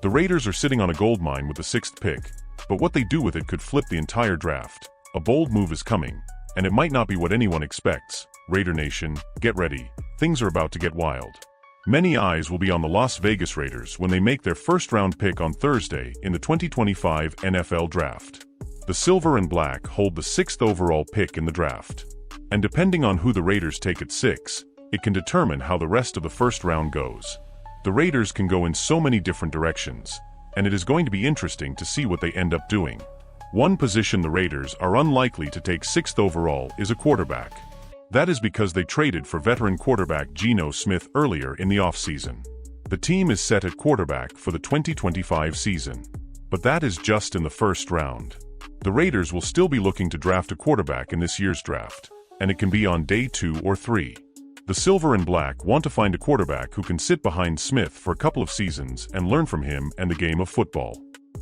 The Raiders are sitting on a goldmine with the 6th pick, but what they do with it could flip the entire draft. A bold move is coming, and it might not be what anyone expects. Raider Nation, get ready. Things are about to get wild. Many eyes will be on the Las Vegas Raiders when they make their first-round pick on Thursday in the 2025 NFL Draft. The Silver and Black hold the 6th overall pick in the draft. And depending on who the Raiders take at 6, it can determine how the rest of the first round goes. The Raiders can go in so many different directions, and it is going to be interesting to see what they end up doing. One position the Raiders are unlikely to take 6th overall is a quarterback. That is because they traded for veteran quarterback Geno Smith earlier in the offseason. The team is set at quarterback for the 2025 season. But that is just in the first round. The Raiders will still be looking to draft a quarterback in this year's draft, and it can be on day 2 or 3. The Silver and Black want to find a quarterback who can sit behind Smith for a couple of seasons and learn from him and the game of football.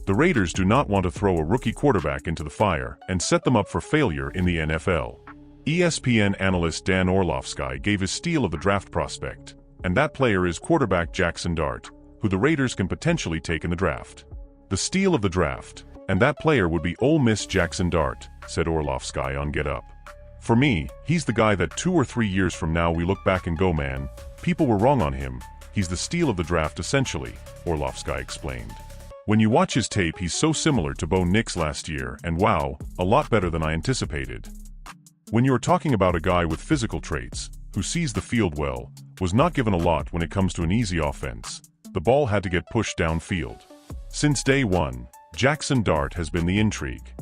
The Raiders do not want to throw a rookie quarterback into the fire and set them up for failure in the NFL. ESPN analyst Dan Orlovsky gave his steal of the draft prospect, and that player is quarterback Jackson Dart, who the Raiders can potentially take in the draft. The steal of the draft, and that player would be Ole Miss Jackson Dart, said Orlovsky on Get Up. For me, he's the guy that 2 or 3 years from now we look back and go, man, people were wrong on him. He's the steal of the draft essentially, Orlovsky explained. When you watch his tape, he's so similar to Bo Nix last year, and wow, a lot better than I anticipated. When you're talking about a guy with physical traits, who sees the field well, was not given a lot when it comes to an easy offense, the ball had to get pushed downfield. Since day one, Jackson Dart has been the intrigue.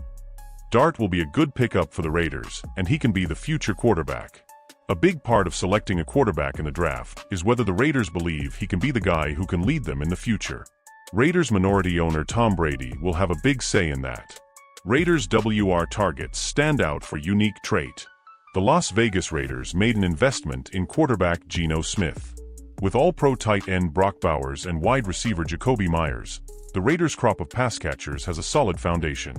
Dart will be a good pickup for the Raiders, and he can be the future quarterback. A big part of selecting a quarterback in the draft is whether the Raiders believe he can be the guy who can lead them in the future. Raiders minority owner Tom Brady will have a big say in that. Raiders WR targets stand out for unique trait. The Las Vegas Raiders made an investment in quarterback Geno Smith. With all-pro tight end Brock Bowers and wide receiver Jakobi Meyers, the Raiders' crop of pass catchers has a solid foundation.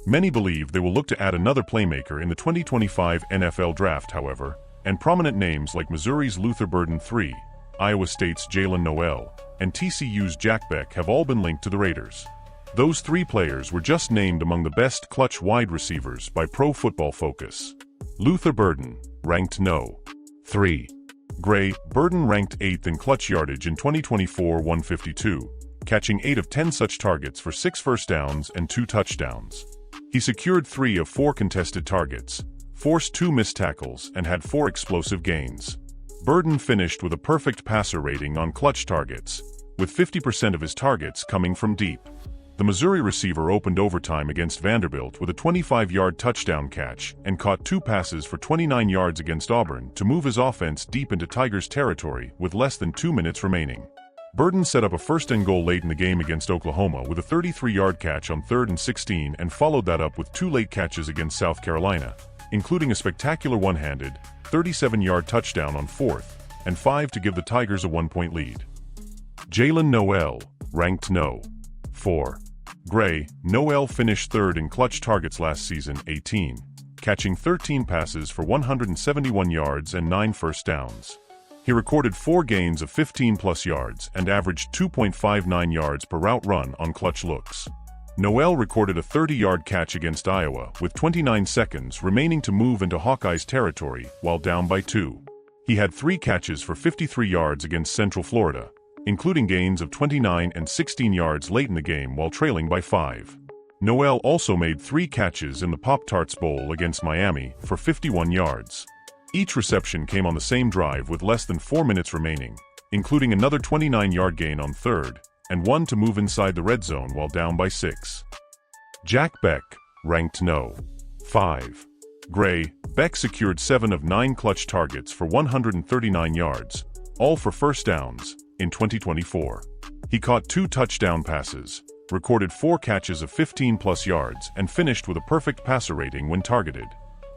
Many believe they will look to add another playmaker in the 2025 NFL Draft, however, and prominent names like Missouri's Luther Burden III, Iowa State's Jaylen Nowell, and TCU's Jack Beck have all been linked to the Raiders. Those 3 players were just named among the best clutch wide receivers by Pro Football Focus. Luther Burden, ranked No. 3. Gray, Burden ranked 8th in clutch yardage in 2024, 152, catching 8 of 10 such targets for 6 first downs and 2 touchdowns. He secured 3 of 4 contested targets, forced 2 missed tackles, and had 4 explosive gains. Burden finished with a perfect passer rating on clutch targets, with 50% of his targets coming from deep. The Missouri receiver opened overtime against Vanderbilt with a 25-yard touchdown catch and caught 2 passes for 29 yards against Auburn to move his offense deep into Tigers territory with less than 2 minutes remaining. Burden set up a first-and-goal late in the game against Oklahoma with a 33-yard catch on 3rd and 16 and followed that up with 2 late catches against South Carolina, including a spectacular one-handed, 37-yard touchdown on 4th and 5 to give the Tigers a 1-point lead. Jaylen Nowell, ranked No. 4. Gray, Nowell finished 3rd in clutch targets last season, 18, catching 13 passes for 171 yards and 9 first downs. He recorded 4 gains of 15-plus yards and averaged 2.59 yards per route run on clutch looks. Nowell recorded a 30-yard catch against Iowa with 29 seconds remaining to move into Hawkeyes territory while down by 2. He had 3 catches for 53 yards against Central Florida, including gains of 29 and 16 yards late in the game while trailing by 5. Nowell also made 3 catches in the Pop-Tarts Bowl against Miami for 51 yards. Each reception came on the same drive with less than 4 minutes remaining, including another 29-yard gain on 3rd, and 1 to move inside the red zone while down by 6. Jack Beck, ranked No. 5. Gray, Beck secured 7 of 9 clutch targets for 139 yards, all for first downs, in 2024. He caught 2 touchdown passes, recorded 4 catches of 15-plus yards, and finished with a perfect passer rating when targeted.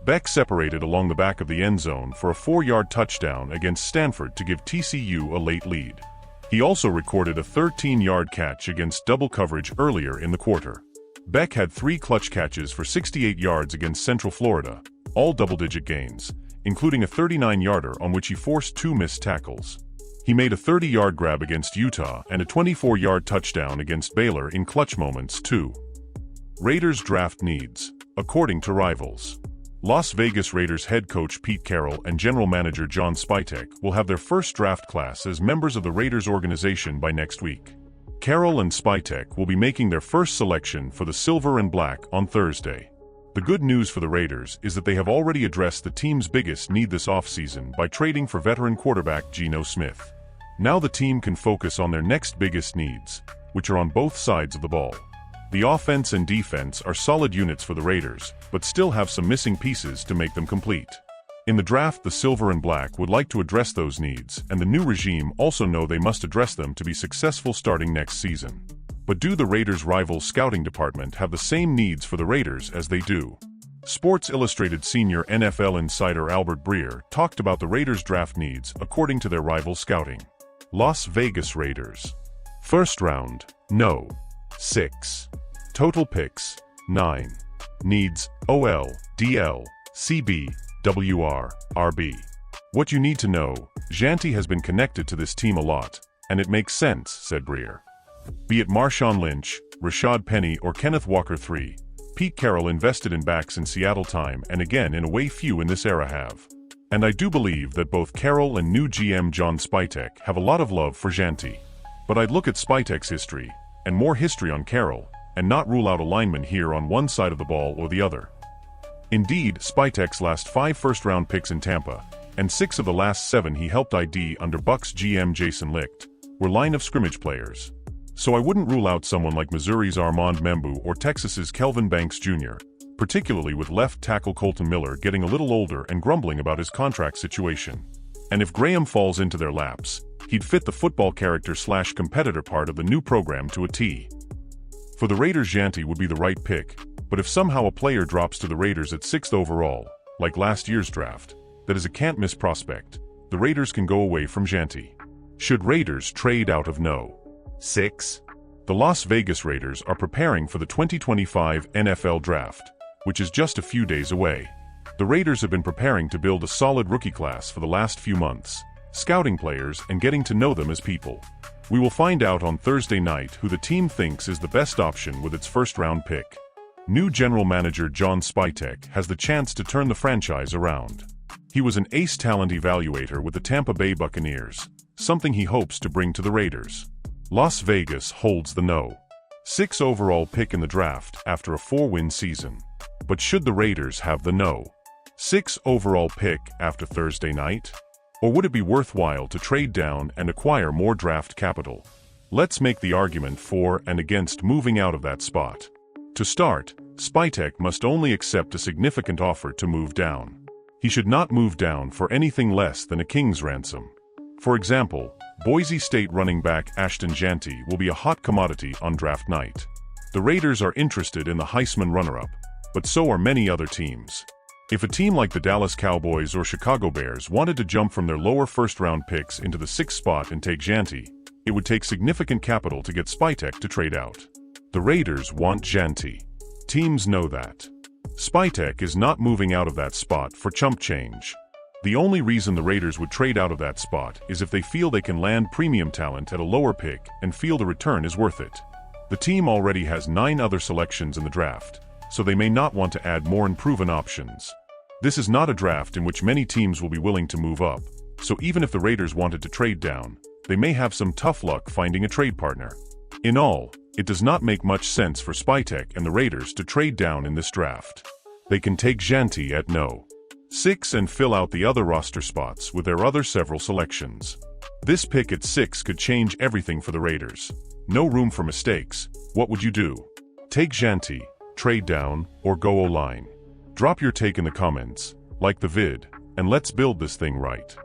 Beck separated along the back of the end zone for a 4-yard touchdown against Stanford to give TCU a late lead. He also recorded a 13-yard catch against double coverage earlier in the quarter. Beck had 3 clutch catches for 68 yards against Central Florida, all double-digit gains, including a 39-yarder on which he forced 2 missed tackles. He He made a 30-yard grab against Utah and a 24-yard touchdown against Baylor in clutch moments, too. Raiders draft needs, according to Rivals. Las Vegas Raiders head coach Pete Carroll and general manager John Spytek will have their first draft class as members of the Raiders organization by next week. Carroll and Spytek will be making their first selection for the Silver and Black on Thursday. The good news for the Raiders is that they have already addressed the team's biggest need this offseason by trading for veteran quarterback Geno Smith. Now the team can focus on their next biggest needs, which are on both sides of the ball. The offense and defense are solid units for the Raiders, but still have some missing pieces to make them complete. In the draft, the Silver and Black would like to address those needs, and the new regime also know they must address them to be successful starting next season. But do the Raiders' rival scouting department have the same needs for the Raiders as they do? Sports Illustrated senior NFL insider Albert Breer talked about the Raiders' draft needs according to their rival scouting. Las Vegas Raiders. First round, no. 6. Total picks, 9. Needs, OL, DL, CB, WR, RB. What you need to know, Jeanty has been connected to this team a lot, and it makes sense, said Breer. Be it Marshawn Lynch, Rashad Penny or Kenneth Walker III, Pete Carroll invested in backs in Seattle time and again in a way few in this era have. And I do believe that both Carroll and new GM John Spytek have a lot of love for Jeanty. But I'd look at Spytek's history, and more history on Carroll, and not rule out a lineman here on one side of the ball or the other. Indeed, Spytek's last 5 first-round picks in Tampa, and 6 of the last 7 he helped ID under Bucs GM Jason Licht, were line-of-scrimmage players. So I wouldn't rule out someone like Missouri's Armand Membu or Texas's Kelvin Banks Jr., particularly with left tackle Colton Miller getting a little older and grumbling about his contract situation. And if Graham falls into their laps, he'd fit the football character/competitor part of the new program to a T. For the Raiders, Jeanty would be the right pick, but if somehow a player drops to the Raiders at 6th overall, like last year's draft, that is a can't-miss prospect, the Raiders can go away from Jeanty. Should Raiders trade out of no. 6. The Las Vegas Raiders are preparing for the 2025 NFL Draft, which is just a few days away. The Raiders have been preparing to build a solid rookie class for the last few months, scouting players and getting to know them as people. We will find out on Thursday night who the team thinks is the best option with its first-round pick. New general manager John Spytek has the chance to turn the franchise around. He was an ace talent evaluator with the Tampa Bay Buccaneers, something he hopes to bring to the Raiders. Las Vegas holds the no. 6 overall pick in the draft after a 4-win season. But should the Raiders have the no. 6 overall pick after Thursday night? Or would it be worthwhile to trade down and acquire more draft capital? Let's make the argument for and against moving out of that spot. To start, Spytek must only accept a significant offer to move down. He should not move down for anything less than a king's ransom. For example, Boise State running back Ashton Jeanty will be a hot commodity on draft night. The Raiders are interested in the Heisman runner-up, but so are many other teams. If a team like the Dallas Cowboys or Chicago Bears wanted to jump from their lower first-round picks into the 6th spot and take Jeanty, it would take significant capital to get Spytek to trade out. The Raiders want Jeanty. Teams know that. Spytek is not moving out of that spot for chump change. The only reason the Raiders would trade out of that spot is if they feel they can land premium talent at a lower pick and feel the return is worth it. The team already has 9 other selections in the draft, so they may not want to add more unproven options. This is not a draft in which many teams will be willing to move up, so even if the Raiders wanted to trade down, they may have some tough luck finding a trade partner. In all, it does not make much sense for Spytek and the Raiders to trade down in this draft. They can take Jeanty at no. 6 and fill out the other roster spots with their other several selections. This pick at 6 could change everything for the Raiders. No room for mistakes. What would you do? Take Jeanty, trade down, or go O-line? Drop your take in the comments, like the vid, and let's build this thing right.